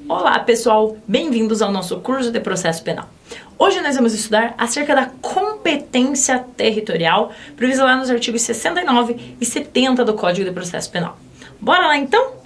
Olá pessoal, bem-vindos ao nosso curso de processo penal. Hoje nós vamos estudar acerca da competência territorial prevista lá nos artigos 69 e 70 do Código de Processo Penal. Bora lá então?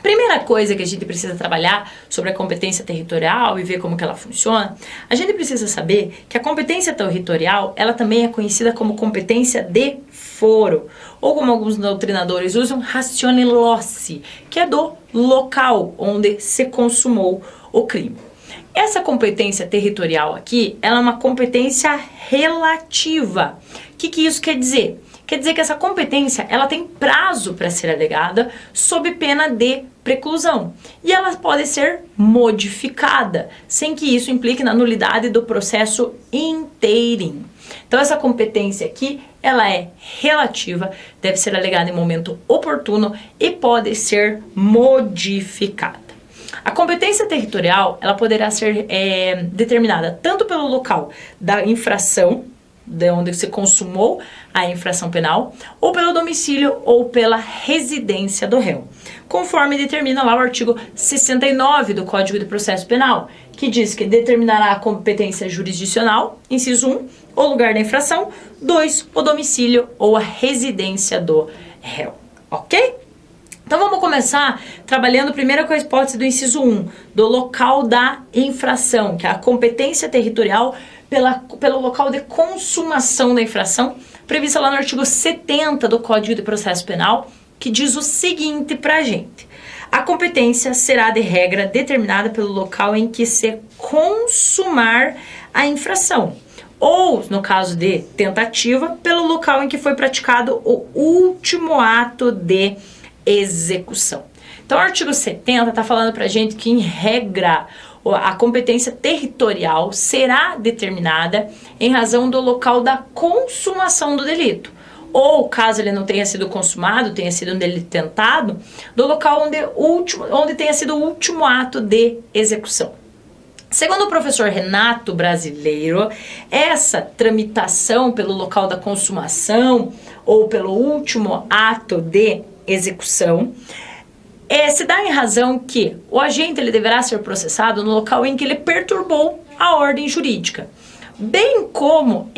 Primeira coisa que a gente precisa trabalhar sobre a competência territorial e ver como que ela funciona, a gente precisa saber que a competência territorial, ela também é conhecida como competência de foro, ou como alguns doutrinadores usam, ratione loci, que é do local onde se consumou o crime. Essa competência territorial aqui, ela é uma competência relativa. O que isso quer dizer? Quer dizer que essa competência, ela tem prazo para ser alegada sob pena de preclusão. E ela pode ser modificada, sem que isso implique na nulidade do processo inteirinho. Então essa competência aqui, ela é relativa, deve ser alegada em momento oportuno e pode ser modificada. A competência territorial, ela poderá ser determinada tanto pelo local da infração, de onde se consumou a infração penal, ou pelo domicílio ou pela residência do réu, conforme determina lá o artigo 69 do Código de Processo Penal, que diz que determinará a competência jurisdicional, inciso 1, o lugar da infração, 2, o domicílio ou a residência do réu, ok? Então vamos começar trabalhando primeiro com a hipótese do inciso 1, do local da infração, que é a competência territorial pelo local de consumação da infração, prevista lá no artigo 70 do Código de Processo Penal, que diz o seguinte pra gente: a competência será de regra determinada pelo local em que se consumar a infração, ou, no caso de tentativa, pelo local em que foi praticado o último ato de execução. Então o artigo 70 está falando pra gente que, em regra, a competência territorial será determinada em razão do local da consumação do delito, ou, caso ele não tenha sido consumado, tenha sido um delito tentado, do local onde tenha sido o último ato de execução. Segundo o professor Renato Brasileiro, essa tramitação pelo local da consumação ou pelo último ato de execução se dá em razão que o agente ele deverá ser processado no local em que ele perturbou a ordem jurídica, bem como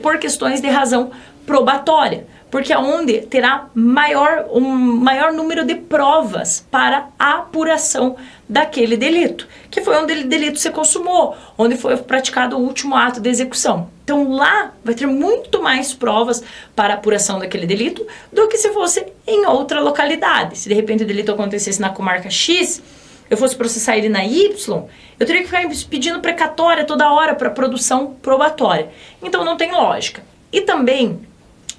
por questões de razão probatória, porque é onde terá um maior número de provas para a apuração daquele delito, que foi onde o delito se consumou, onde foi praticado o último ato de execução. Então lá vai ter muito mais provas para a apuração daquele delito do que se fosse em outra localidade. Se de repente o delito acontecesse na comarca X, eu fosse processar ele na Y, eu teria que ficar pedindo precatória toda hora para produção probatória. Então não tem lógica. E também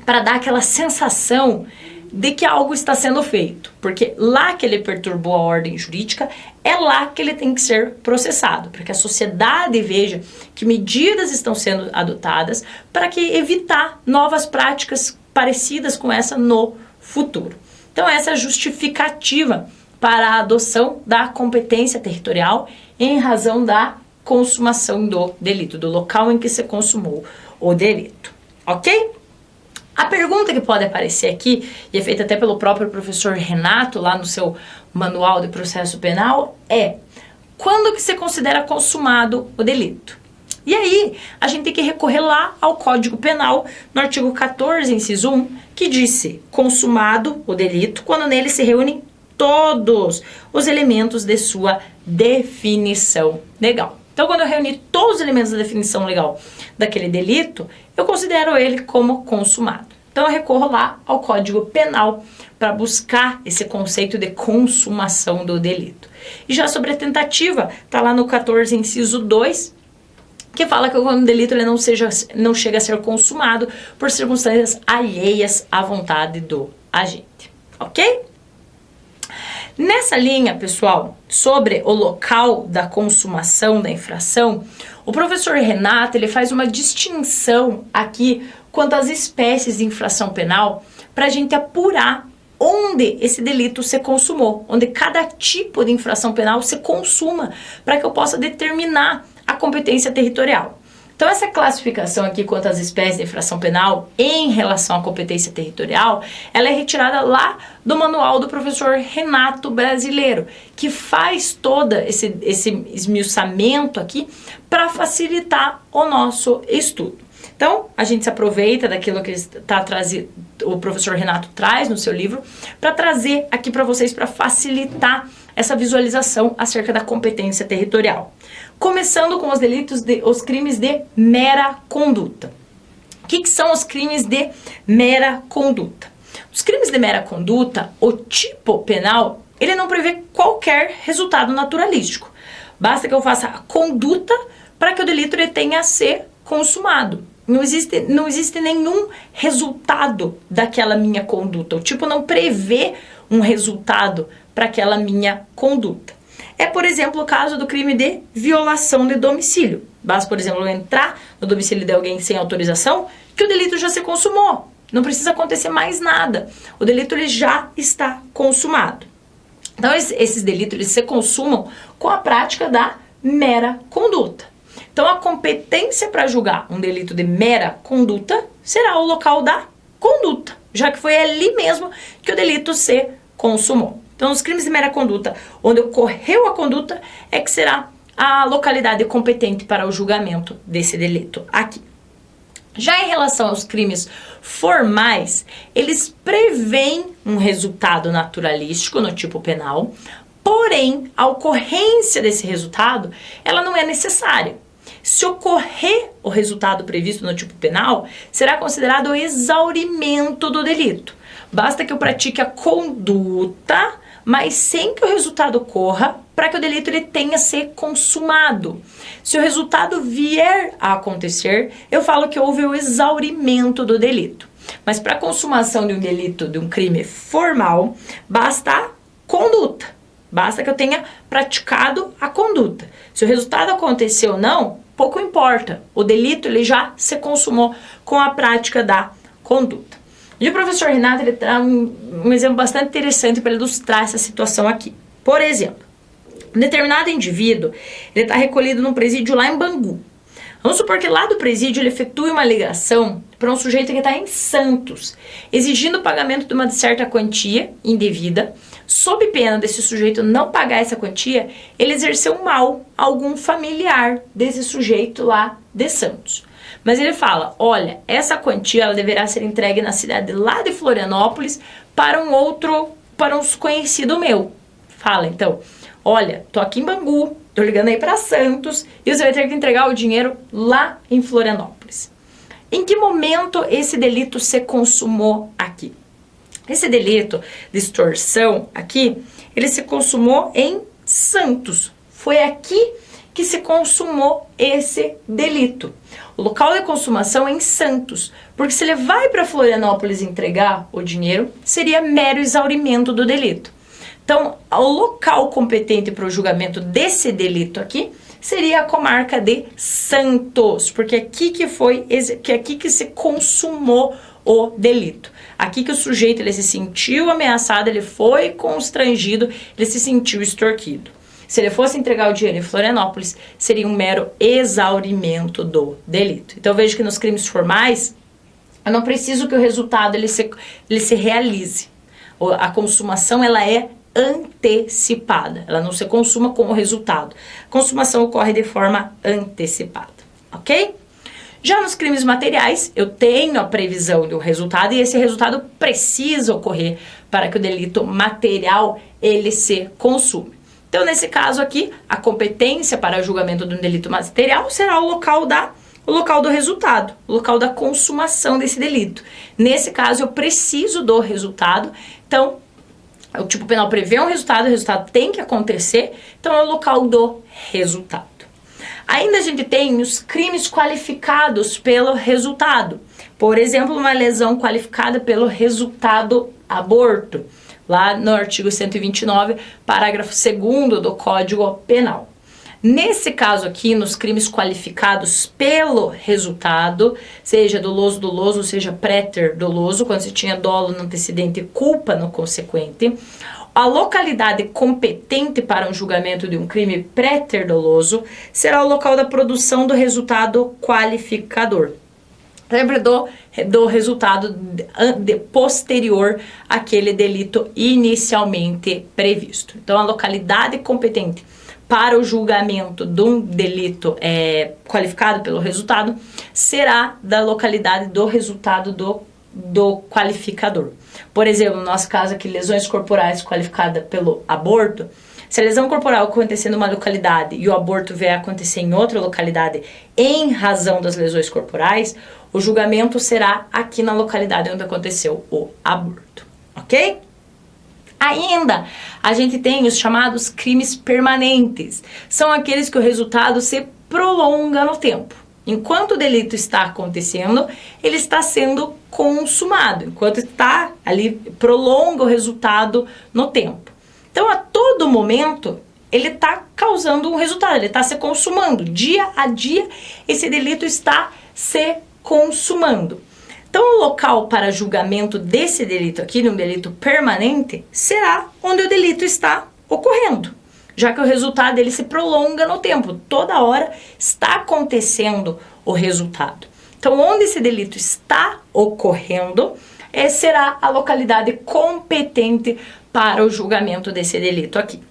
para dar aquela sensação de que algo está sendo feito, porque lá que ele perturbou a ordem jurídica, é lá que ele tem que ser processado, para que a sociedade veja que medidas estão sendo adotadas para que evitar novas práticas parecidas com essa no futuro. Então essa é a justificativa para a adoção da competência territorial em razão da consumação do delito, do local em que se consumou o delito, ok? A pergunta que pode aparecer aqui, e é feita até pelo próprio professor Renato, lá no seu manual de processo penal, é: quando que se considera consumado o delito? E aí, a gente tem que recorrer lá ao Código Penal, no artigo 14, inciso 1, que disse: consumado o delito quando nele se reúnem todos os elementos de sua definição legal. Então, quando eu reunir todos os elementos da definição legal daquele delito, eu considero ele como consumado. Então, eu recorro lá ao Código Penal para buscar esse conceito de consumação do delito. E já sobre a tentativa, está lá no 14, inciso 2, que fala que quando o delito ele não chega a ser consumado por circunstâncias alheias à vontade do agente. Ok? Nessa linha, pessoal, sobre o local da consumação da infração, o professor Renato ele faz uma distinção aqui quanto às espécies de infração penal para a gente apurar onde esse delito se consumou, onde cada tipo de infração penal se consuma, para que eu possa determinar a competência territorial. Então essa classificação aqui quanto às espécies de infração penal em relação à competência territorial, ela é retirada lá do manual do professor Renato Brasileiro, que faz todo esse esmiuçamento aqui para facilitar o nosso estudo. Então, a gente se aproveita daquilo que o professor Renato traz no seu livro para trazer aqui para vocês, para facilitar essa visualização acerca da competência territorial. Começando com os crimes de mera conduta. O que são os crimes de mera conduta? Os crimes de mera conduta, o tipo penal, ele não prevê qualquer resultado naturalístico. Basta que eu faça a conduta para que o delito ele tenha a ser consumado. Não existe nenhum resultado daquela minha conduta. O tipo não prevê um resultado para aquela minha conduta. É, por exemplo, o caso do crime de violação de domicílio. Basta, por exemplo, eu entrar no domicílio de alguém sem autorização, que o delito já se consumou. Não precisa acontecer mais nada. O delito ele já está consumado. Então, esses delitos eles se consumam com a prática da mera conduta. Então, a competência para julgar um delito de mera conduta será o local da conduta, já que foi ali mesmo que o delito se consumou. Então, os crimes de mera conduta, onde ocorreu a conduta, é que será a localidade competente para o julgamento desse delito aqui. Já em relação aos crimes formais, eles prevêem um resultado naturalístico no tipo penal, porém, a ocorrência desse resultado, ela não é necessária. Se ocorrer o resultado previsto no tipo penal, será considerado o exaurimento do delito. Basta que eu pratique a conduta, mas sem que o resultado ocorra, para que o delito ele tenha ser consumado. Se o resultado vier a acontecer, eu falo que houve o exaurimento do delito. Mas para a consumação de um delito, de um crime formal, basta a conduta. Basta que eu tenha praticado a conduta. Se o resultado aconteceu ou não, pouco importa. O delito ele já se consumou com a prática da conduta. E o professor Renato ele traz um exemplo bastante interessante para ilustrar essa situação aqui. Por exemplo, um determinado indivíduo ele está recolhido num presídio lá em Bangu. Vamos supor que lá do presídio ele efetue uma ligação para um sujeito que está em Santos, exigindo o pagamento de uma certa quantia indevida. Sob pena desse sujeito não pagar essa quantia, ele exerceu mal a algum familiar desse sujeito lá de Santos. Mas ele fala, olha, essa quantia ela deverá ser entregue na cidade lá de Florianópolis para um conhecido meu. Fala, então, olha, tô aqui em Bangu, tô ligando aí para Santos e você vai ter que entregar o dinheiro lá em Florianópolis. Em que momento esse delito se consumou aqui? Esse delito de extorsão aqui, ele se consumou em Santos. Foi aqui que se consumou esse delito. O local de consumação é em Santos, porque se ele vai para Florianópolis entregar o dinheiro, seria mero exaurimento do delito. Então, o local competente para o julgamento desse delito aqui seria a comarca de Santos, porque aqui que se consumou o delito. Aqui que o sujeito ele se sentiu ameaçado, ele foi constrangido, ele se sentiu extorquido. Se ele fosse entregar o dinheiro em Florianópolis, seria um mero exaurimento do delito. Então veja que nos crimes formais, eu não preciso que o resultado ele se realize. A consumação ela é antecipada, ela não se consuma com o resultado. A consumação ocorre de forma antecipada, ok? Já nos crimes materiais, eu tenho a previsão do resultado e esse resultado precisa ocorrer para que o delito material ele se consuma. Então, nesse caso aqui, a competência para julgamento de um delito material será o local do resultado, o local da consumação desse delito. Nesse caso, eu preciso do resultado, então, o tipo penal prevê um resultado, o resultado tem que acontecer, então é o local do resultado. Ainda a gente tem os crimes qualificados pelo resultado. Por exemplo, uma lesão qualificada pelo resultado aborto, lá no artigo 129, parágrafo 2º do Código Penal. Nesse caso aqui, nos crimes qualificados pelo resultado, seja doloso, seja préter doloso, quando se tinha dolo no antecedente e culpa no consequente, A localidade competente para o julgamento de um crime pré-ter-doloso será o local da produção do resultado qualificador. Sempre do resultado posterior àquele delito inicialmente previsto. Então, a localidade competente para o julgamento de um delito qualificado pelo resultado será da localidade do resultado do qualificador. Por exemplo, no nosso caso aqui, lesões corporais qualificadas pelo aborto, se a lesão corporal acontecer numa localidade e o aborto vier a acontecer em outra localidade em razão das lesões corporais, o julgamento será aqui na localidade onde aconteceu o aborto, ok? Ainda, a gente tem os chamados crimes permanentes. São aqueles que o resultado se prolonga no tempo. Enquanto o delito está acontecendo, ele está sendo consumado. Enquanto está ali, prolonga o resultado no tempo. Então, a todo momento, ele está causando um resultado, ele está se consumando. Dia a dia, esse delito está se consumando. Então, o local para julgamento desse delito aqui, de um delito permanente, será onde o delito está ocorrendo, já que o resultado dele se prolonga no tempo. Toda hora está acontecendo o resultado. Então, onde esse delito está ocorrendo, será a localidade competente para o julgamento desse delito aqui.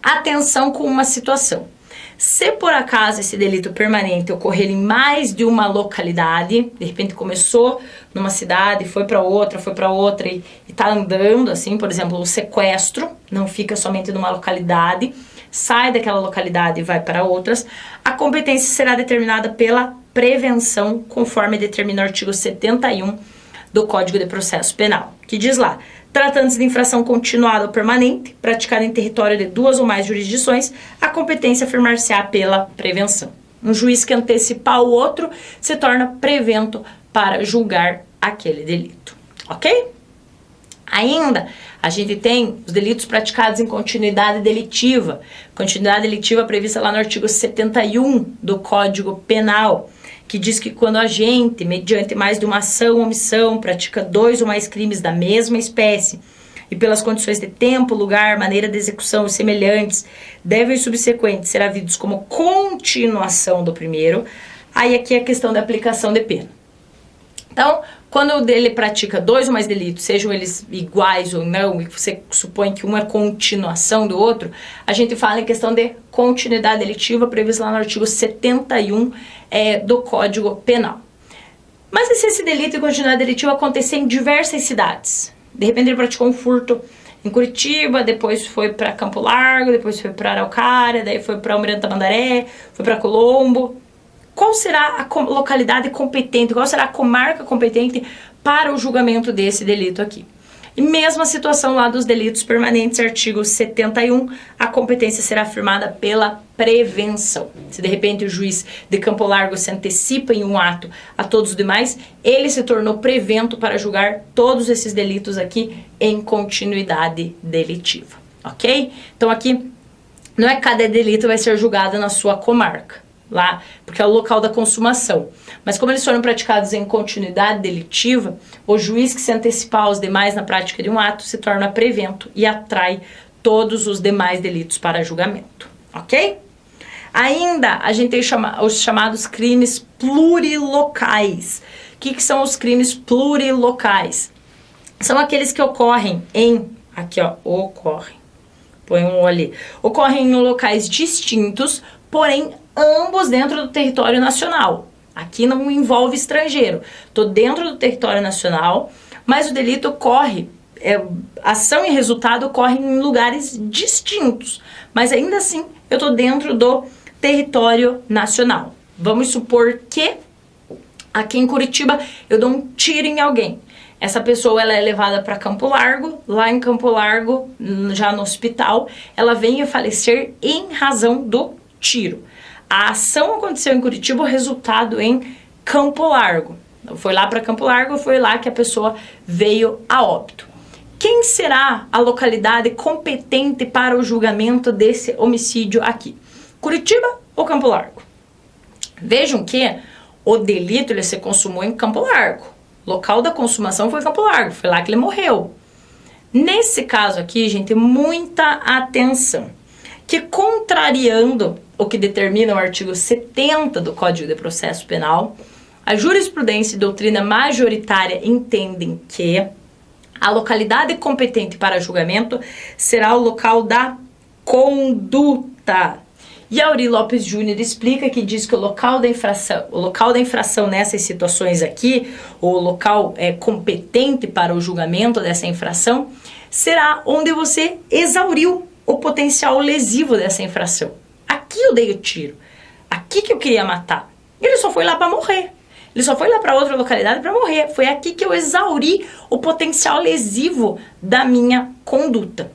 Atenção com uma situação. Se por acaso esse delito permanente ocorrer em mais de uma localidade, de repente começou numa cidade, foi para outra e está andando, assim, por exemplo, o sequestro, não fica somente numa localidade, sai daquela localidade e vai para outras, a competência será determinada pela prevenção, conforme determina o artigo 71 do Código de Processo Penal, que diz lá: tratando-se de infração continuada ou permanente, praticada em território de duas ou mais jurisdições, a competência afirmar-se-á pela prevenção. Um juiz que antecipar o outro se torna prevento para julgar aquele delito, ok? Ainda, a gente tem os delitos praticados em continuidade delitiva. Continuidade delitiva prevista lá no artigo 71 do Código Penal, que diz que quando a agente, mediante mais de uma ação ou omissão, pratica dois ou mais crimes da mesma espécie e pelas condições de tempo, lugar, maneira de execução e semelhantes, devem os subsequentes ser havidos como continuação do primeiro, aí aqui é a questão da aplicação de pena. Então, quando ele pratica dois ou mais delitos, sejam eles iguais ou não, e você supõe que um é continuação do outro, a gente fala em questão de continuidade delitiva, prevista lá no artigo 71 do Código Penal. Mas e se esse delito de continuidade delitiva acontecer em diversas cidades? De repente ele praticou um furto em Curitiba, depois foi para Campo Largo, depois foi para Araucária, daí foi para Almirante Tamandaré, foi para Colombo. Qual será a localidade competente, qual será a comarca competente para o julgamento desse delito aqui? E mesma situação lá dos delitos permanentes, artigo 71, a competência será afirmada pela prevenção. Se de repente o juiz de Campo Largo se antecipa em um ato a todos os demais, ele se tornou prevento para julgar todos esses delitos aqui em continuidade delitiva, ok? Então aqui não é cada delito vai ser julgado na sua comarca, lá, porque é o local da consumação. Mas como eles foram praticados em continuidade delitiva, o juiz que se antecipar aos demais na prática de um ato se torna prevento e atrai todos os demais delitos para julgamento, ok? Ainda a gente tem os chamados crimes plurilocais. O que são os crimes plurilocais? São aqueles que ocorrem aqui ó, põe um ali, ocorrem em locais distintos, porém ambos dentro do território nacional. Aqui não envolve estrangeiro. Estou dentro do território nacional, mas o delito ocorre, ação e resultado ocorrem em lugares distintos. Mas ainda assim, eu estou dentro do território nacional. Vamos supor que aqui em Curitiba eu dou um tiro em alguém. Essa pessoa ela é levada para Campo Largo, lá em Campo Largo, já no hospital, ela vem a falecer em razão do tiro. A ação aconteceu em Curitiba, o resultado em Campo Largo. Foi lá para Campo Largo, foi lá que a pessoa veio a óbito. Quem será a localidade competente para o julgamento desse homicídio aqui? Curitiba ou Campo Largo? Vejam que o delito ele se consumou em Campo Largo. O local da consumação foi Campo Largo, foi lá que ele morreu. Nesse caso aqui, gente, muita atenção, que contrariando o que determina o artigo 70 do Código de Processo Penal, a jurisprudência e doutrina majoritária entendem que a localidade competente para julgamento será o local da conduta. E Aury Lopes Júnior explica que diz que o local da infração nessas situações aqui, o local competente para o julgamento dessa infração, será onde você exauriu o potencial lesivo dessa infração. Aqui eu dei o tiro, aqui que eu queria matar. Ele só foi lá para morrer. Ele só foi lá para outra localidade para morrer. Foi aqui que eu exauri o potencial lesivo da minha conduta.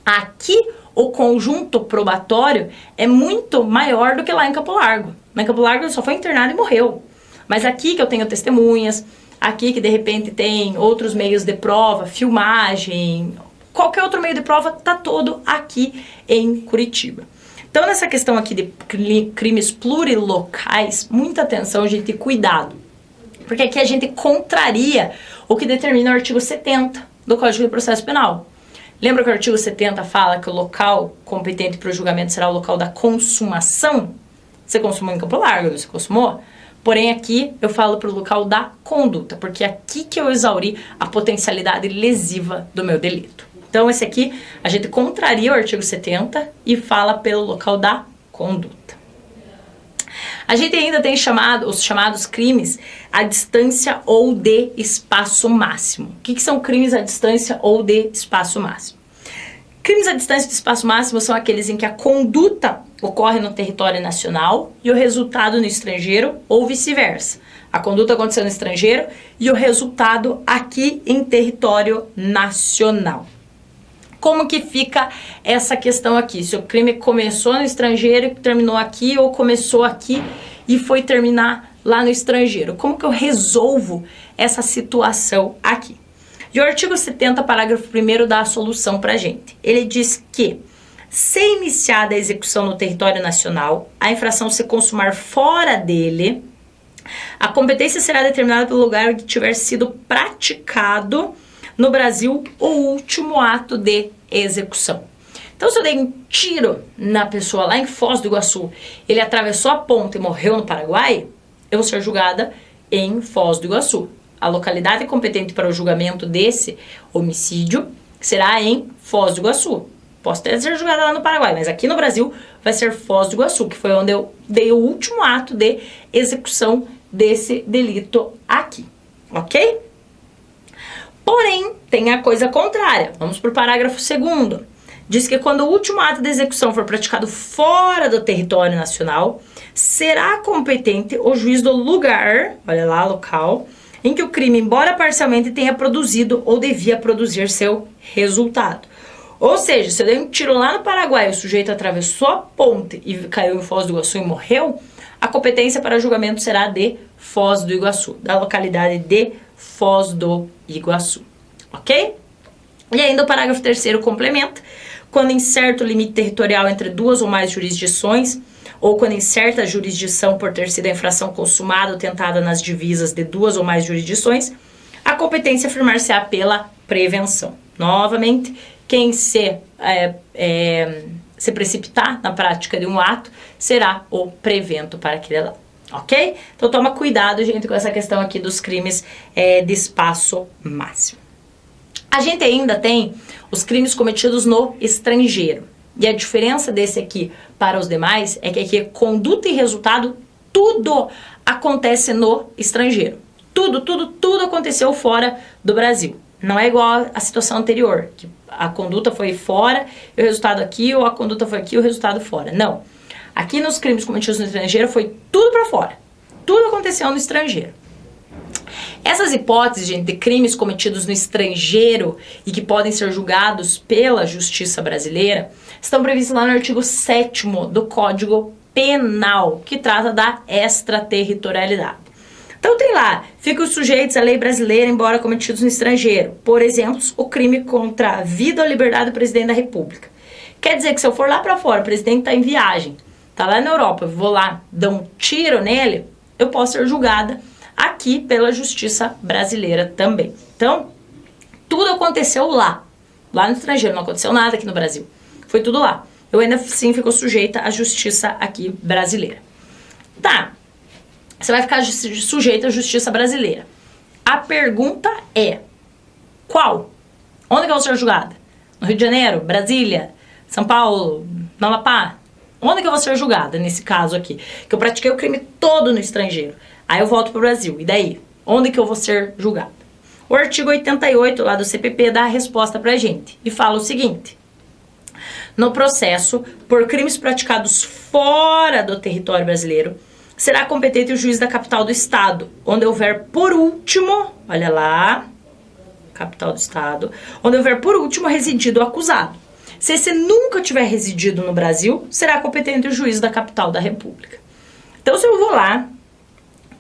Aqui o conjunto probatório é muito maior do que lá em Campo Largo. Lá em Campo Largo ele só foi internado e morreu. Mas aqui que eu tenho testemunhas, aqui que de repente tem outros meios de prova, filmagem, qualquer outro meio de prova, tá todo aqui em Curitiba. Então, nessa questão aqui de crimes plurilocais, muita atenção, gente, e cuidado. Porque aqui a gente contraria o que determina o artigo 70 do Código de Processo Penal. Lembra que o artigo 70 fala que o local competente para o julgamento será o local da consumação? Você consumou em Campo Largo, você consumou? Porém, aqui eu falo para o local da conduta, porque é aqui que eu exauri a potencialidade lesiva do meu delito. Então, esse aqui, a gente contraria o artigo 70 e fala pelo local da conduta. A gente ainda tem os chamados crimes à distância ou de espaço máximo. O que são crimes à distância ou de espaço máximo? Crimes à distância de espaço máximo são aqueles em que a conduta ocorre no território nacional e o resultado no estrangeiro ou vice-versa. A conduta aconteceu no estrangeiro e o resultado aqui em território nacional. Como que fica essa questão aqui? Se o crime começou no estrangeiro e terminou aqui, ou começou aqui e foi terminar lá no estrangeiro? Como que eu resolvo essa situação aqui? E o artigo 70, parágrafo 1º, dá a solução pra gente. Ele diz que, se iniciada a execução no território nacional, a infração se consumar fora dele, a competência será determinada pelo lugar onde tiver sido praticado no Brasil o último ato de execução. Então, se eu dei um tiro na pessoa lá em Foz do Iguaçu, ele atravessou a ponte e morreu no Paraguai, eu vou ser julgada em Foz do Iguaçu. A localidade competente para o julgamento desse homicídio será em Foz do Iguaçu. Posso até ser julgada lá no Paraguai, mas aqui no Brasil vai ser Foz do Iguaçu, que foi onde eu dei o último ato de execução desse delito aqui, ok? Porém, tem a coisa contrária. Vamos para o parágrafo 2º. Diz que quando o último ato de execução for praticado fora do território nacional, será competente o juiz do lugar, olha lá, local, em que o crime, embora parcialmente, tenha produzido ou devia produzir seu resultado. Ou seja, se eu dei um tiro lá no Paraguai, o sujeito atravessou a ponte e caiu em Foz do Iguaçu e morreu, a competência para julgamento será de Foz do Iguaçu, da localidade de Foz do Iguaçu, ok? E ainda o parágrafo 3º complementa, quando incerto o limite territorial entre duas ou mais jurisdições, ou quando incerta a jurisdição por ter sido a infração consumada ou tentada nas divisas de duas ou mais jurisdições, a competência afirmar-se-á pela prevenção. Novamente, quem se precipitar na prática de um ato será o prevento para aquele lá. Ok? Então toma cuidado, gente, com essa questão aqui dos crimes de espaço máximo. A gente ainda tem os crimes cometidos no estrangeiro. E a diferença desse aqui para os demais é que aqui conduta e resultado, tudo acontece no estrangeiro. Tudo aconteceu fora do Brasil. Não é igual à situação anterior, que a conduta foi fora e o resultado aqui, ou a conduta foi aqui e o resultado fora. Não. Aqui nos crimes cometidos no estrangeiro foi tudo para fora. Tudo aconteceu no estrangeiro. Essas hipóteses, gente, de crimes cometidos no estrangeiro e que podem ser julgados pela justiça brasileira estão previstos lá no artigo 7º do Código Penal, que trata da extraterritorialidade. Então tem lá, ficam sujeitos à lei brasileira, embora cometidos no estrangeiro. Por exemplo, o crime contra a vida ou liberdade do presidente da República. Quer dizer que se eu for lá para fora, o presidente está em viagem, está lá na Europa, eu vou lá, dar um tiro nele, eu posso ser julgada aqui pela justiça brasileira também. Então, tudo aconteceu lá. Lá no estrangeiro, não aconteceu nada aqui no Brasil. Foi tudo lá. Eu ainda assim fico sujeita à justiça aqui brasileira. Tá, você vai ficar sujeita à justiça brasileira. A pergunta é, qual? Onde que eu vou ser julgada? No Rio de Janeiro? Brasília? São Paulo? No Amapá? Onde que eu vou ser julgada nesse caso aqui? Que eu pratiquei o crime todo no estrangeiro. Aí eu volto pro Brasil. E daí? Onde que eu vou ser julgada? O artigo 88 lá do CPP dá a resposta pra gente. E fala o seguinte. No processo, por crimes praticados fora do território brasileiro, será competente o juiz da capital do estado, onde houver por último, olha lá, capital do estado, onde houver por último residido o acusado. Se esse nunca tiver residido no Brasil, será competente o juiz da capital da república. Então, se eu vou lá,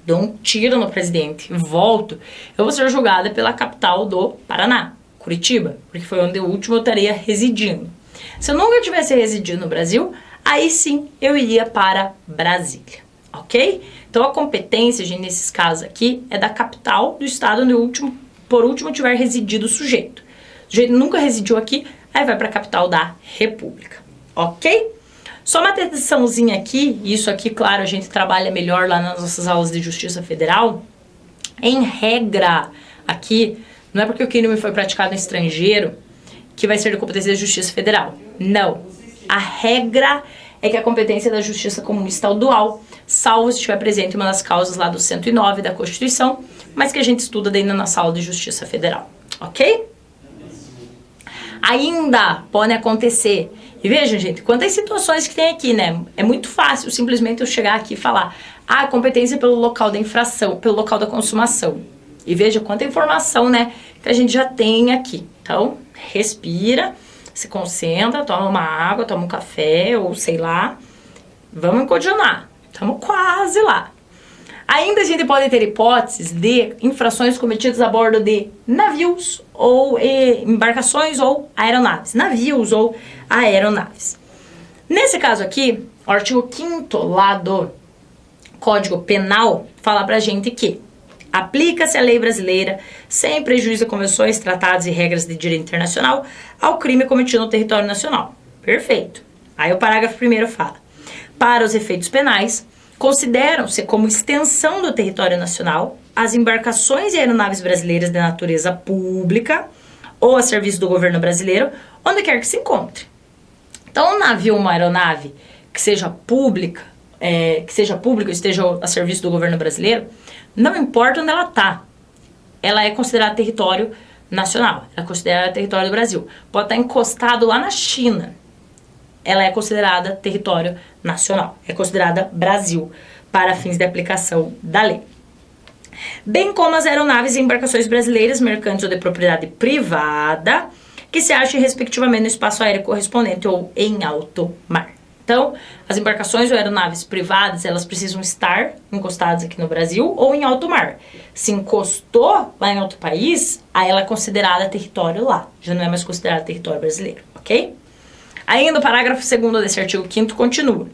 dou um tiro no presidente e volto, eu vou ser julgada pela capital do Paraná, Curitiba, porque foi onde o último eu estaria residindo. Se eu nunca tivesse residido no Brasil, aí sim eu iria para Brasília, ok? Então a competência, gente, nesses casos aqui, é da capital do estado onde por último tiver residido o sujeito. O sujeito nunca residiu aqui, aí vai para a capital da república, ok? Só uma atençãozinha aqui, isso aqui, claro, a gente trabalha melhor lá nas nossas aulas de Justiça Federal. Em regra, aqui, não é porque o crime foi praticado no estrangeiro que vai ser de competência da Justiça Federal. Não. A regra é que a competência da Justiça Comum Estadual, salvo se estiver presente uma das causas lá do 109 da Constituição, mas que a gente estuda daí na nossa aula de Justiça Federal. Ok? Ainda pode acontecer. E vejam, gente, quantas situações que tem aqui, né? É muito fácil simplesmente eu chegar aqui e falar competência pelo local da infração, pelo local da consumação. E veja quanta informação, né, que a gente já tem aqui. Então, respira, se concentra, toma uma água, toma um café, ou sei lá. Vamos continuar. Estamos quase lá. Ainda a gente pode ter hipóteses de infrações cometidas a bordo de navios ou embarcações ou aeronaves. Navios ou aeronaves. Nesse caso aqui, o artigo 5º lá do Código Penal fala pra gente que aplica-se a lei brasileira, sem prejuízo a convenções, tratados e regras de direito internacional, ao crime cometido no território nacional. Perfeito. Aí o parágrafo 1º fala: para os efeitos penais, consideram-se como extensão do território nacional as embarcações e aeronaves brasileiras de natureza pública ou a serviço do governo brasileiro, onde quer que se encontre. Então, um navio ou uma aeronave que seja pública, esteja a serviço do governo brasileiro, não importa onde ela está, ela é considerada território nacional, ela é considerada território do Brasil. Pode estar encostado lá na China, ela é considerada território nacional, é considerada Brasil para fins de aplicação da lei. Bem como as aeronaves e embarcações brasileiras, mercantes ou de propriedade privada, que se achem respectivamente no espaço aéreo correspondente ou em alto mar. Então, as embarcações ou aeronaves privadas, elas precisam estar encostadas aqui no Brasil ou em alto mar. Se encostou lá em outro país, aí ela é considerada território lá, já não é mais considerada território brasileiro, ok? Ainda o parágrafo 2º desse artigo 5º continua.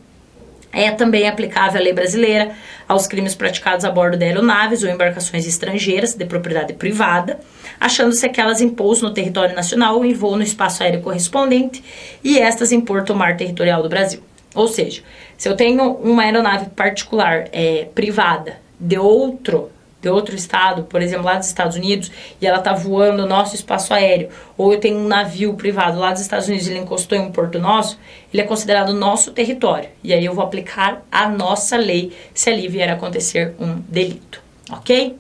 É também aplicável a lei brasileira aos crimes praticados a bordo de aeronaves ou embarcações estrangeiras de propriedade privada, achando-se aquelas em pouso no território nacional ou em voo no espaço aéreo correspondente e estas em porto ou mar territorial do Brasil. Ou seja, se eu tenho uma aeronave particular privada de outro estado, por exemplo, lá dos Estados Unidos, e ela está voando no nosso espaço aéreo, ou eu tenho um navio privado lá dos Estados Unidos e ele encostou em um porto nosso, ele é considerado nosso território. E aí eu vou aplicar a nossa lei se ali vier a acontecer um delito, ok?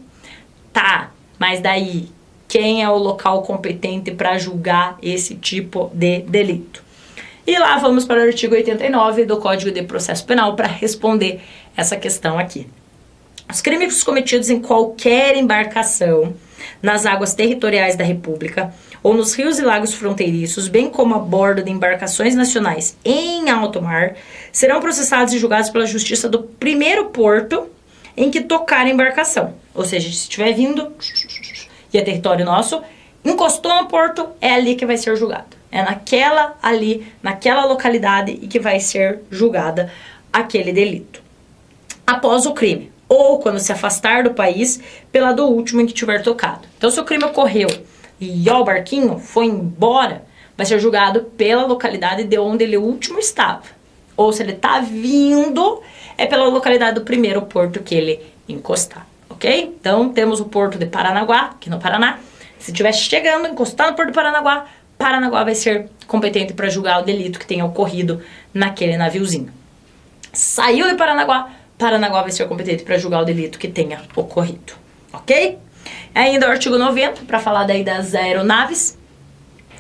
Tá, mas daí, quem é o local competente para julgar esse tipo de delito? E lá vamos para o artigo 89 do Código de Processo Penal para responder essa questão aqui. Os crimes cometidos em qualquer embarcação nas águas territoriais da República ou nos rios e lagos fronteiriços, bem como a bordo de embarcações nacionais em alto mar, serão processados e julgados pela Justiça do primeiro porto em que tocar a embarcação. Ou seja, se estiver vindo e é território nosso, encostou no porto, é ali que vai ser julgado. É naquela localidade e que vai ser julgada aquele delito. Após o crime, ou quando se afastar do país pela do último em que tiver tocado. Então, se o crime ocorreu e o barquinho foi embora, vai ser julgado pela localidade de onde ele último estava. Ou se ele está vindo, é pela localidade do primeiro porto que ele encostar, ok? Então, temos o porto de Paranaguá, aqui no Paraná. Se estiver chegando, encostar no porto de Paranaguá, Paranaguá vai ser competente para julgar o delito que tenha ocorrido naquele naviozinho. Saiu de Paranaguá, Paranaguá vai ser competente para julgar o delito que tenha ocorrido, ok? Ainda o artigo 90, para falar daí das aeronaves.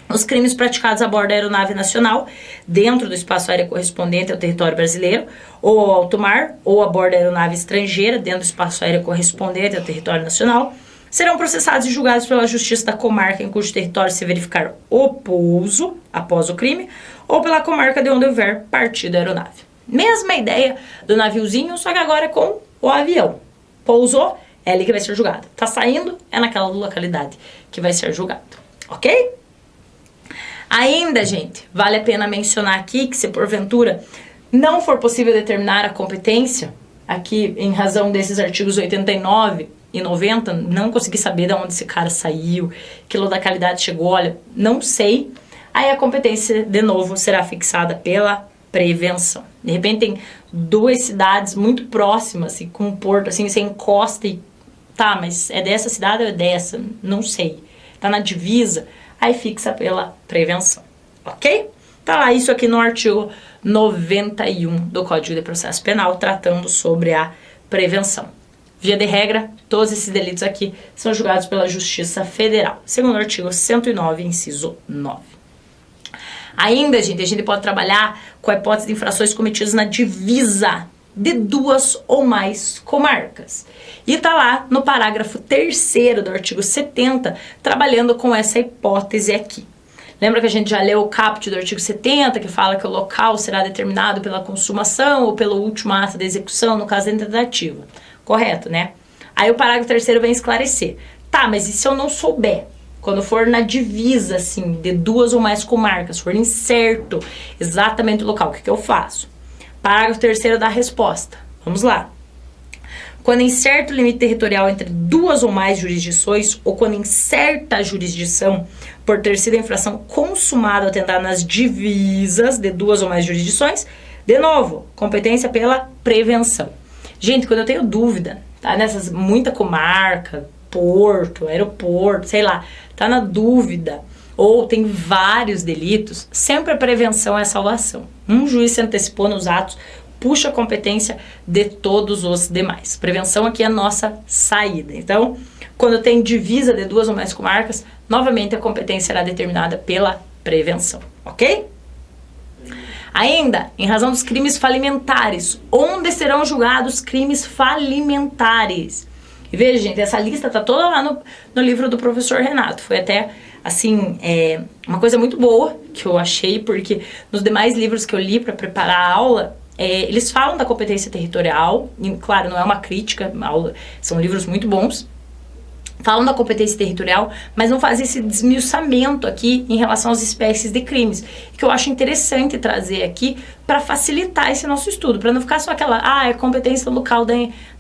Os crimes praticados a bordo da aeronave nacional, dentro do espaço aéreo correspondente ao território brasileiro, ou ao alto mar, ou a bordo da aeronave estrangeira, dentro do espaço aéreo correspondente ao território nacional, serão processados e julgados pela Justiça da comarca em cujo território se verificar o pouso após o crime, ou pela comarca de onde houver partido a aeronave. Mesma ideia do naviozinho, só que agora é com o avião. Pousou, é ali que vai ser julgado. Tá saindo, é naquela localidade que vai ser julgado, ok? Ainda, gente, vale a pena mencionar aqui que se porventura não for possível determinar a competência, aqui em razão desses artigos 89 e 90, não consegui saber de onde esse cara saiu, que localidade chegou, olha, não sei, aí a competência, de novo, será fixada pela prevenção. De repente tem duas cidades muito próximas, assim, com um porto, assim, você encosta e tá, mas é dessa cidade ou é dessa? Não sei. Tá na divisa, aí fixa pela prevenção, ok? Tá lá, isso aqui no artigo 91 do Código de Processo Penal, tratando sobre a prevenção. Via de regra, todos esses delitos aqui são julgados pela Justiça Federal, segundo o artigo 109, inciso 9. Ainda, gente, a gente pode trabalhar com a hipótese de infrações cometidas na divisa de duas ou mais comarcas. E tá lá no parágrafo 3º do artigo 70, trabalhando com essa hipótese aqui. Lembra que a gente já leu o caput do artigo 70, que fala que o local será determinado pela consumação ou pelo último ato da execução, no caso da tentativa. Correto, né? Aí o parágrafo 3º vem esclarecer. Tá, mas e se eu não souber? Quando for na divisa, assim, de duas ou mais comarcas, for incerto exatamente o local, o que eu faço? Parágrafo 3º dá a resposta. Vamos lá. Quando incerto o limite territorial entre duas ou mais jurisdições, ou quando incerta a jurisdição por ter sido a infração consumada ao tentar nas divisas de duas ou mais jurisdições, de novo, competência pela prevenção. Gente, quando eu tenho dúvida, tá? Nessas muita comarca, porto, aeroporto, sei lá, tá na dúvida, ou tem vários delitos, sempre a prevenção é a salvação. Um juiz se antecipou nos atos, puxa a competência de todos os demais. Prevenção aqui é a nossa saída. Então, quando tem divisa de duas ou mais comarcas, novamente a competência será determinada pela prevenção, ok? Ainda, em razão dos crimes falimentares, onde serão julgados crimes falimentares? E veja, gente, essa lista tá toda lá no livro do professor Renato. Foi até, assim, uma coisa muito boa que eu achei, porque nos demais livros que eu li para preparar a aula, eles falam da competência territorial, e, claro, não é uma crítica, são livros muito bons, falam da competência territorial, mas não fazem esse desmiuçamento aqui em relação às espécies de crimes, que eu acho interessante trazer aqui para facilitar esse nosso estudo, para não ficar só aquela, é competência local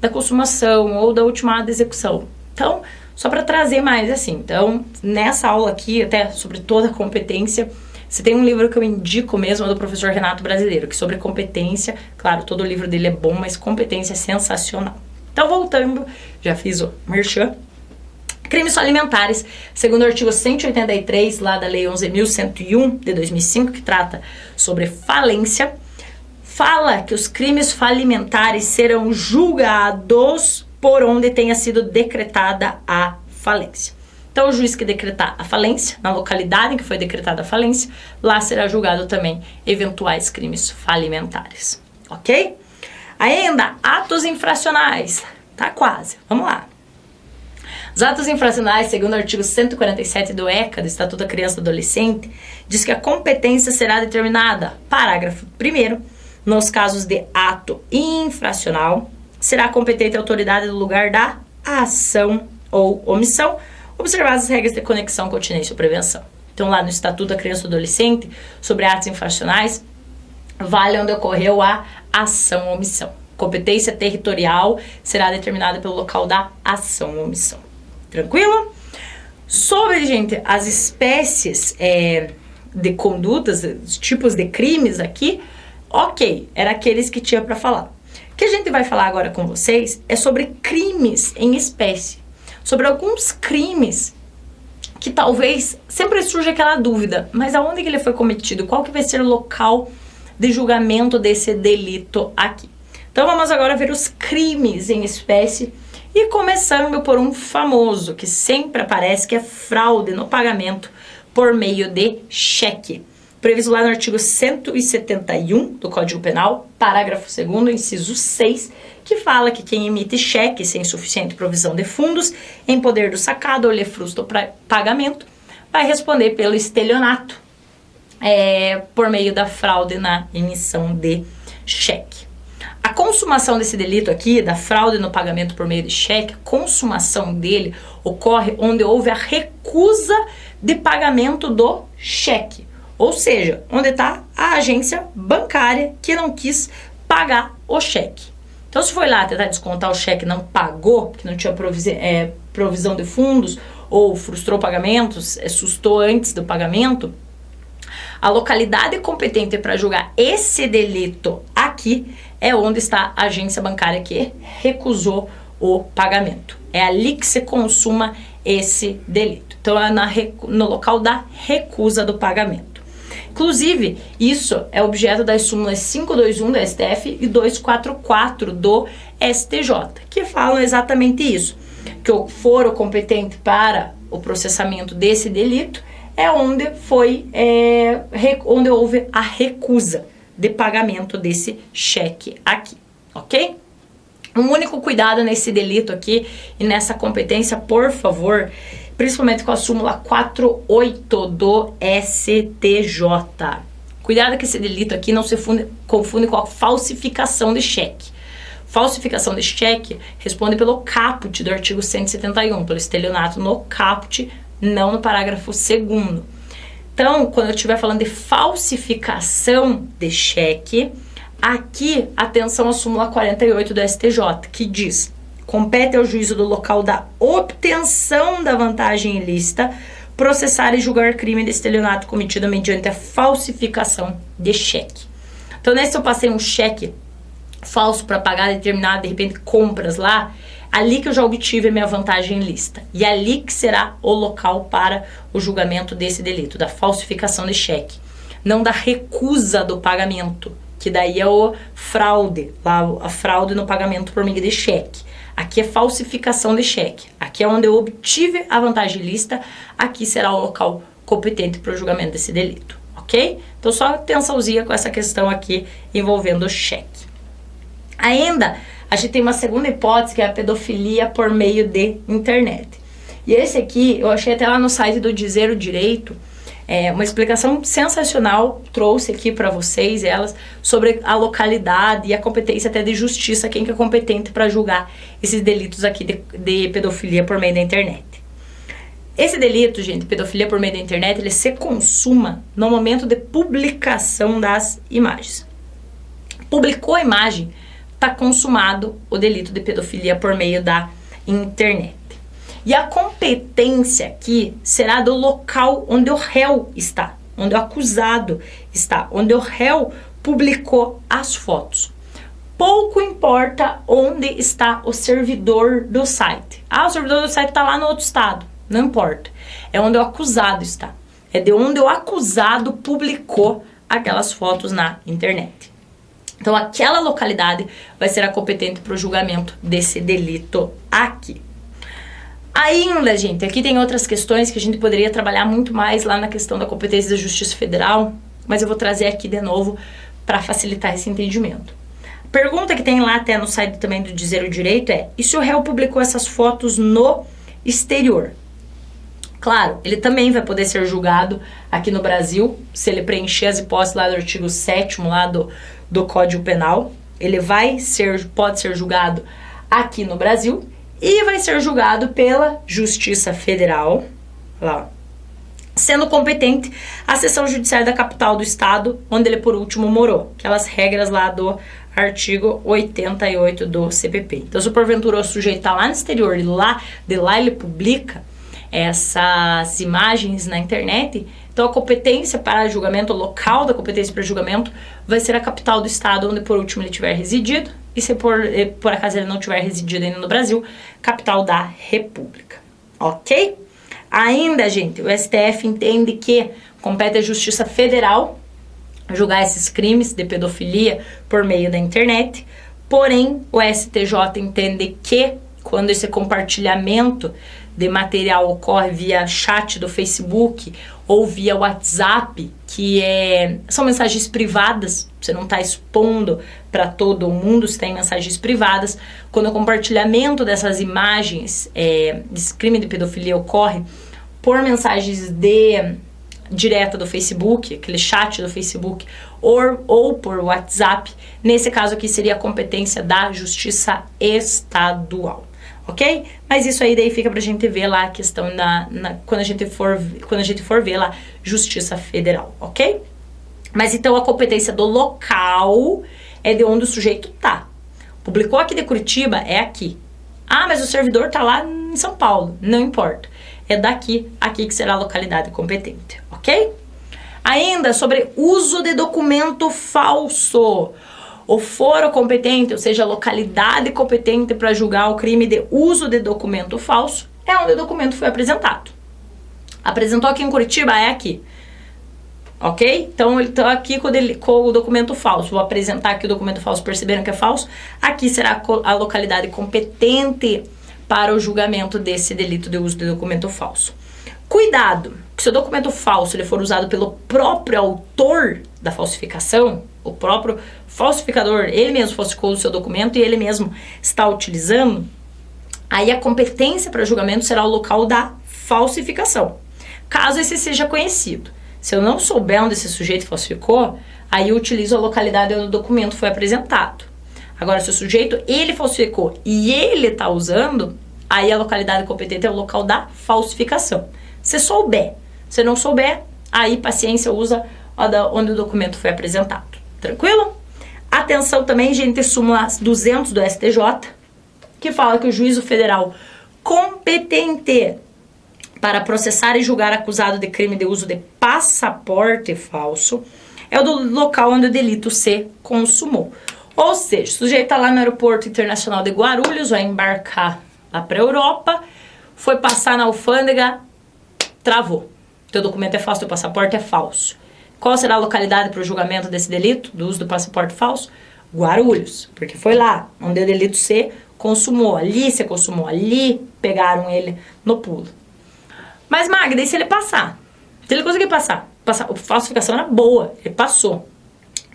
da consumação ou da última da execução. Então, só para trazer mais assim. Então, nessa aula aqui, até sobre toda a competência, você tem um livro que eu indico mesmo, do professor Renato Brasileiro, que sobre competência, claro, todo o livro dele é bom, mas competência é sensacional. Então, voltando, já fiz o merchan. Crimes alimentares, segundo o artigo 183, lá da Lei 11.101, de 2005, que trata sobre falência, fala que os crimes falimentares serão julgados por onde tenha sido decretada a falência. Então, o juiz que decretar a falência, na localidade em que foi decretada a falência, lá será julgado também eventuais crimes falimentares, ok? Ainda, atos infracionais, tá quase, vamos lá. Os atos infracionais, segundo o artigo 147 do ECA, do Estatuto da Criança e do Adolescente, diz que a competência será determinada, parágrafo 1º, nos casos de ato infracional, será competente a autoridade do lugar da ação ou omissão, observadas as regras de conexão, continência ou prevenção. Então, lá no Estatuto da Criança e do Adolescente, sobre atos infracionais, vale onde ocorreu a ação ou omissão. Competência territorial será determinada pelo local da ação ou omissão. Tranquilo? Sobre, gente, as espécies de condutas, os tipos de crimes aqui, ok, era aqueles que tinha para falar. O que a gente vai falar agora com vocês é sobre crimes em espécie, sobre alguns crimes que talvez sempre surja aquela dúvida, mas aonde que ele foi cometido? Qual que vai ser o local de julgamento desse delito aqui? Então vamos agora ver os crimes em espécie e começando por um famoso que sempre aparece, que é fraude no pagamento por meio de cheque. Previsto lá no artigo 171 do Código Penal, parágrafo 2º, inciso 6, que fala que quem emite cheque sem suficiente provisão de fundos em poder do sacado ou lhe frustra o pagamento vai responder pelo estelionato por meio da fraude na emissão de cheque. A consumação desse delito aqui, da fraude no pagamento por meio de cheque, a consumação dele ocorre onde houve a recusa de pagamento do cheque. Ou seja, onde está a agência bancária que não quis pagar o cheque. Então, se foi lá tentar descontar o cheque e não pagou, que não tinha provisão de fundos, ou frustrou pagamentos, sustou antes do pagamento, a localidade competente para julgar esse delito aqui é onde está a agência bancária que recusou o pagamento. É ali que se consuma esse delito. Então, é no local da recusa do pagamento. Inclusive, isso é objeto das súmulas 521 do STF e 244 do STJ, que falam exatamente isso, que o foro competente para o processamento desse delito é onde onde houve a recusa de pagamento desse cheque aqui, ok? Um único cuidado nesse delito aqui e nessa competência, por favor, principalmente com a súmula 48 do STJ. Cuidado que esse delito aqui não se confunde com a falsificação de cheque. Falsificação de cheque responde pelo caput do artigo 171, pelo estelionato no caput, não no parágrafo 2º. Então, quando eu estiver falando de falsificação de cheque, aqui, atenção à súmula 48 do STJ, que diz: compete ao juízo do local da obtenção da vantagem ilícita processar e julgar crime de estelionato cometido mediante a falsificação de cheque. Então, nesse eu passei um cheque falso para pagar determinado, de repente, compras lá, ali que eu já obtive a minha vantagem ilícita. E ali que será o local para o julgamento desse delito, da falsificação de cheque. Não da recusa do pagamento, que daí é o fraude, lá a fraude no pagamento por meio de cheque. Aqui é falsificação de cheque. Aqui é onde eu obtive a vantagem ilícita. Aqui será o local competente para o julgamento desse delito, ok? Então, só atençãozinha com essa questão aqui envolvendo o cheque. Ainda, a gente tem uma segunda hipótese, que é a pedofilia por meio de internet. E esse aqui, eu achei até lá no site do Dizer o Direito, uma explicação sensacional, trouxe aqui para vocês elas, sobre a localidade e a competência até de justiça, quem que é competente para julgar esses delitos aqui de pedofilia por meio da internet. Esse delito, gente, pedofilia por meio da internet, ele se consuma no momento de publicação das imagens. Publicou a imagem, está consumado o delito de pedofilia por meio da internet. E a competência aqui será do local onde o réu está, onde o acusado está, onde o réu publicou as fotos. Pouco importa onde está o servidor do site. Ah, o servidor do site está lá no outro estado. Não importa. É onde o acusado está. É de onde o acusado publicou aquelas fotos na internet. Então, aquela localidade vai ser a competente para o julgamento desse delito aqui. Ainda, gente, aqui tem outras questões que a gente poderia trabalhar muito mais lá na questão da competência da Justiça Federal, mas eu vou trazer aqui de novo para facilitar esse entendimento. A pergunta que tem lá até no site também do Dizer o Direito é: e se o réu publicou essas fotos no exterior? Claro, ele também vai poder ser julgado aqui no Brasil, se ele preencher as hipóteses lá do artigo 7º lá do Código Penal. Ele pode ser julgado aqui no Brasil e vai ser julgado pela Justiça Federal, lá, sendo competente a seção judiciária da capital do estado, onde ele por último morou. Aquelas regras lá do artigo 88 do CPP. Então, se porventura o sujeito está lá no exterior e de lá ele publica, essas imagens na internet. Então a competência para julgamento, o local da competência para julgamento vai ser a capital do estado onde por último ele tiver residido, e se por acaso ele não tiver residido ainda no Brasil, capital da República, ok? Ainda, gente, o STF entende que compete à Justiça Federal julgar esses crimes de pedofilia por meio da internet, porém o STJ entende que quando esse compartilhamento de material ocorre via chat do Facebook ou via WhatsApp, que são mensagens privadas, você não está expondo para todo mundo, você tem mensagens privadas. Quando o compartilhamento dessas imagens, desse crime de pedofilia ocorre por mensagens direta do Facebook, aquele chat do Facebook, ou por WhatsApp, nesse caso aqui seria a competência da Justiça Estadual. Ok? Mas isso aí daí fica pra gente ver lá a questão quando a gente for ver lá Justiça Federal, ok? Mas então a competência do local é de onde o sujeito tá. Publicou aqui de Curitiba, é aqui. Ah, mas o servidor tá lá em São Paulo. Não importa. É daqui, aqui que será a localidade competente, ok? Ainda sobre uso de documento falso. O foro competente, ou seja, a localidade competente para julgar o crime de uso de documento falso, é onde o documento foi apresentado. Apresentou aqui em Curitiba, é aqui. Ok? Então, ele está aqui com o documento falso. Vou apresentar aqui o documento falso, perceberam que é falso? Aqui será a localidade competente para o julgamento desse delito de uso de documento falso. Cuidado, que se o documento falso ele for usado pelo próprio autor da falsificação, o próprio falsificador, ele mesmo falsificou o seu documento e ele mesmo está utilizando, aí a competência para julgamento será o local da falsificação, caso esse seja conhecido. Se eu não souber onde esse sujeito falsificou, aí eu utilizo a localidade onde o documento foi apresentado. Agora, se o sujeito, ele falsificou e ele está usando, aí a localidade competente é o local da falsificação. Se souber, se não souber, aí paciência, usa onde o documento foi apresentado. Tranquilo? Atenção também, gente, súmula 200 do STJ, que fala que o juízo federal competente para processar e julgar acusado de crime de uso de passaporte falso é o do local onde o delito se consumou. Ou seja, o sujeito está lá no aeroporto internacional de Guarulhos, vai embarcar lá para a Europa, foi passar na alfândega, travou. Teu documento é falso, teu passaporte é falso. Qual será a localidade para o julgamento desse delito, do uso do passaporte falso? Guarulhos, porque foi lá onde o delito se consumou. Ali se consumou, ali pegaram ele no pulo. Mas, Magda, e se ele passar? Se ele conseguir passar, a falsificação era boa, ele passou.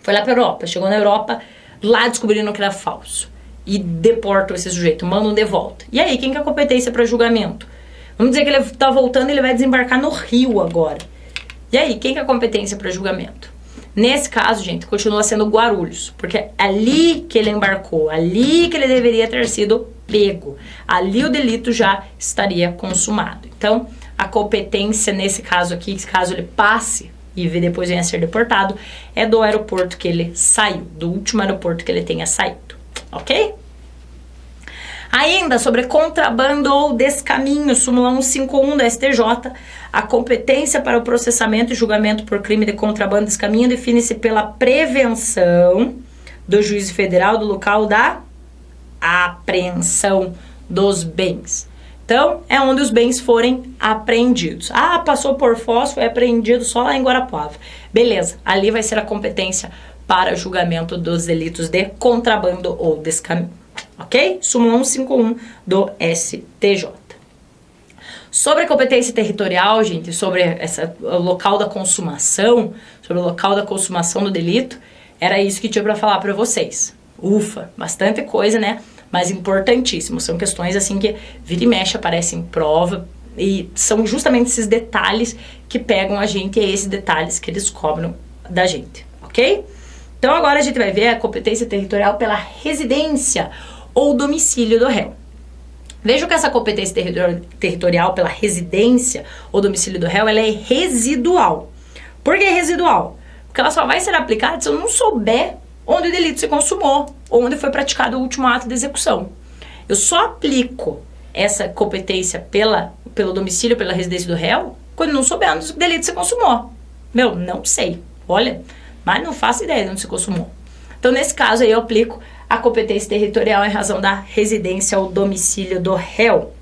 Foi lá para a Europa, chegou na Europa, lá descobriram que era falso. E deportam esse sujeito, mandam de volta. E aí, quem que é a competência para julgamento? Vamos dizer que ele está voltando e ele vai desembarcar no Rio agora. E aí, quem que é a competência para julgamento? Nesse caso, gente, continua sendo Guarulhos, porque é ali que ele embarcou, ali que ele deveria ter sido pego. Ali o delito já estaria consumado. Então, a competência nesse caso aqui, caso ele passe e depois venha a ser deportado, é do aeroporto que ele saiu, do último aeroporto que ele tenha saído, ok? Ainda sobre contrabando ou descaminho, súmula 151 da STJ, a competência para o processamento e julgamento por crime de contrabando e descaminho define-se pela prevenção do juiz federal do local da apreensão dos bens. Então, é onde os bens forem apreendidos. Ah, passou por Foz, foi apreendido só lá em Guarapuava. Beleza, ali vai ser a competência para julgamento dos delitos de contrabando ou descaminho. Ok? Súmula 151 do STJ. Sobre a competência territorial, gente, sobre o local da consumação, sobre o local da consumação do delito, era isso que tinha para falar para vocês. Ufa, bastante coisa, né? Mas importantíssimo. São questões assim que vira e mexe aparecem em prova e são justamente esses detalhes que pegam a gente e é esses detalhes que eles cobram da gente, ok? Então agora a gente vai ver a competência territorial pela residência ou domicílio do réu. Vejam que essa competência territorial pela residência ou domicílio do réu, ela é residual. Por que residual? Porque ela só vai ser aplicada se eu não souber onde o delito se consumou, ou onde foi praticado o último ato de execução. Eu só aplico essa competência pelo domicílio, pela residência do réu, quando não souber onde o delito se consumou. Meu, não sei. Olha, mas não faço ideia de onde se consumou. Então, nesse caso aí, eu aplico a competência territorial em razão da residência ou domicílio do réu.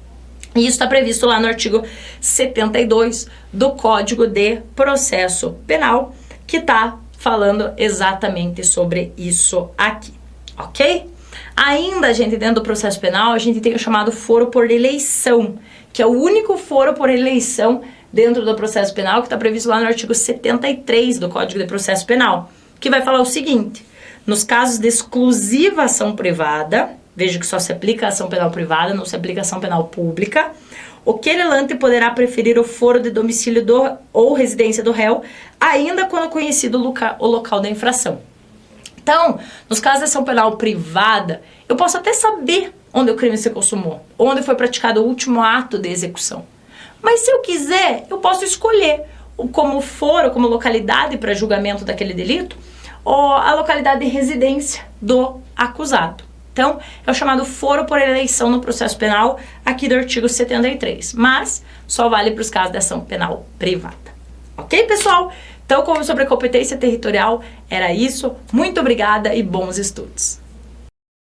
E isso está previsto lá no artigo 72 do Código de Processo Penal, que está falando exatamente sobre isso aqui, ok? Ainda, gente, dentro do processo penal, a gente tem o chamado foro por eleição, que é o único foro por eleição dentro do processo penal, que está previsto lá no artigo 73 do Código de Processo Penal, que vai falar o seguinte: nos casos de exclusiva ação privada, veja que só se aplica a ação penal privada, não se aplica a ação penal pública, o querelante poderá preferir o foro de domicílio ou residência do réu, ainda quando conhecido o local da infração. Então, nos casos de ação penal privada, eu posso até saber onde o crime se consumou, onde foi praticado o último ato de execução. Mas se eu quiser, eu posso escolher como foro, como localidade para julgamento daquele delito, ou a localidade de residência do acusado. Então, é o chamado foro por eleição no processo penal, aqui do artigo 73. Mas só vale para os casos de ação penal privada. Ok, pessoal? Então, como sobre a competência territorial, era isso. Muito obrigada e bons estudos.